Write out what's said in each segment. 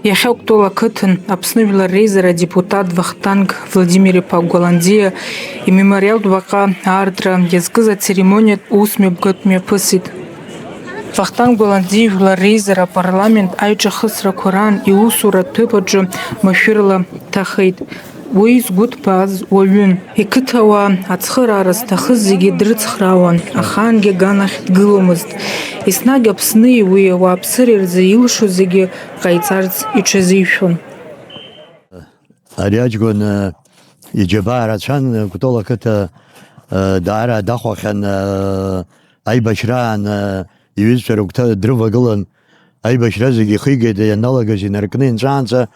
Иахьа Кәтол ақыҭан Аԥсны Жәлар Реизара адепутат Вахтанг Владимир иԥа Гәаланӡиа имемориалтә баҟа аартра иазкыз ацеремониатә ус мҩаԥгатә мҩаԥысит. Вахтанг Гәаланӡиа Жәлар Реизара апарламент аиҿахысрақәа раан иусура аҭыԥаҿы машәырла дҭахеит. Уи згәы ҭбааз уаҩын. Иқыҭауаа ацхыраара зҭахыз зегьы дрыцхраауан, ахаангьы аганахь дгыломызт. Еснагь Аԥсни уи ауааԥсыреи рзы илшо зегьы ҟаиҵарц иҽазишәон. Ари аҷкәын иџьабаа рацәан, Кәтол ақыҭа даара дахәахьан, аибашьраан иҩызцәа рыгәҭа дрывагылан, аибашьра зегьы ихигеит ианалагаз инаркны инҵәаанӡа,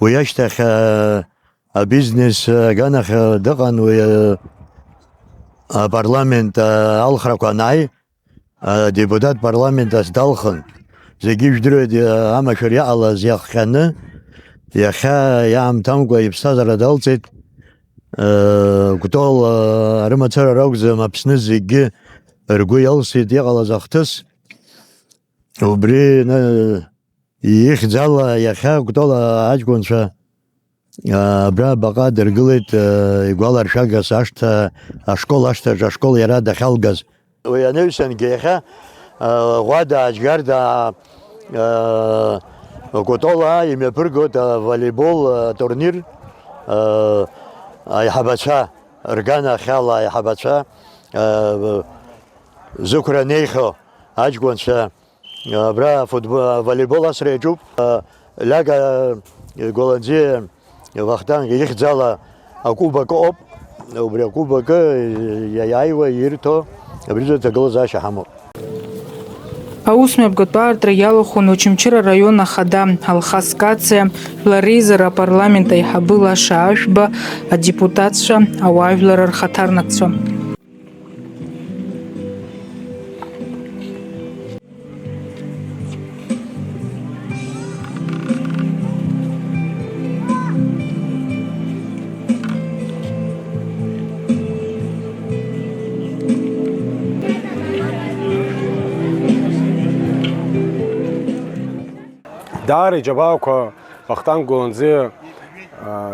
уи ашьҭахь абизнес аганахь дыҟан, уи апарламент алхрақәа анааи, адепутат парламентас далхын, зегьы ижәдыруеит амашәыр иаҟалаз иахҟьаны, иахьа иаамҭамкәа иԥсҭазаара далҵит. Кәтол арымацара ракәӡам, Аԥсны зегьы ргәы иалсит иҟалаз ахҭыс. Убри ихьӡала иахьа Кәтол аҷкәынцәа абра баҟа дыргылеит, игәаларшәагас ашҭа, ашкол ашҭаҿ, ашкол иара дахьалгаз. Уи анаҩсангьы иахьа ӷәада аџьгарда Кәтола имҩаԥыргоит аволейбол турнир, аиҳабацәа рганахьала аиҳабацәа зықәра неихьо аҷкәынцәа абра волейбол асра иаҿуп. Ляга Гәаланӡиа Вахтанг ихьӡала акубак ыҟоуп, убри акубак иааиуа ирҭо абризы ҭагылазаашьа ҳамоуп. Аус мҩаԥгатәы аартра иалахәын Очамчыра араион ахада Алхас Кациа, Жәлар Реизара апарламент аиҳабы Лаша Ашәба, адепутатцәа, ауаажәлар рхаҭарнакцәа. Даара иџьабаақәа Вахтанг Гәаланӡиа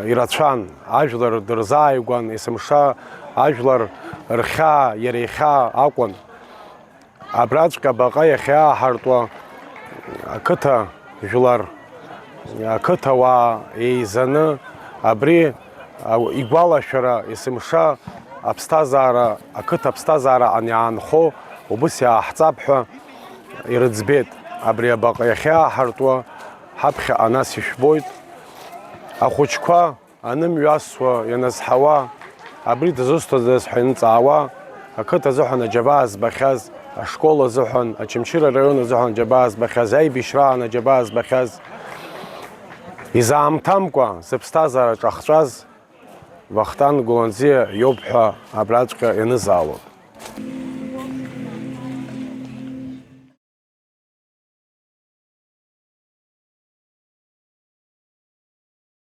ирацәан, ажәлар дырзааигәан, есымша ажәлар рхьаа, иара ихьаа акәын. Абраҵәҟьа баҟа иахьааҳартуа ақыҭа жәлар, ақыҭауаа еизаны, абри игәалашәара, есымша аԥсҭазаара, ақыҭа аԥсҭазаара аниаанхо, убыс иааҳҵап ҳәа ирыӡбеит. Абри абаҟа иахьааҳартуа ҳаԥхьаҟа нас ишәбоит. Ахәыҷқәа анымҩасуа, ианазҳауа, абри дызусҭадаз ҳәа иныҵаауа, ақыҭа азыҳәан аџьабаа збахьаз, ашкол азыҳәан, Очамчыра араион азыҳәан аџьабаа збахьаз, аибашьраан аџьабаа збахьаз, изаамҭамкәа зыԥсҭазаара ҿахҵәаз Вахтанг Гәаланӡиа иоуп ҳәа абраҵәҟьа ианызаалоит.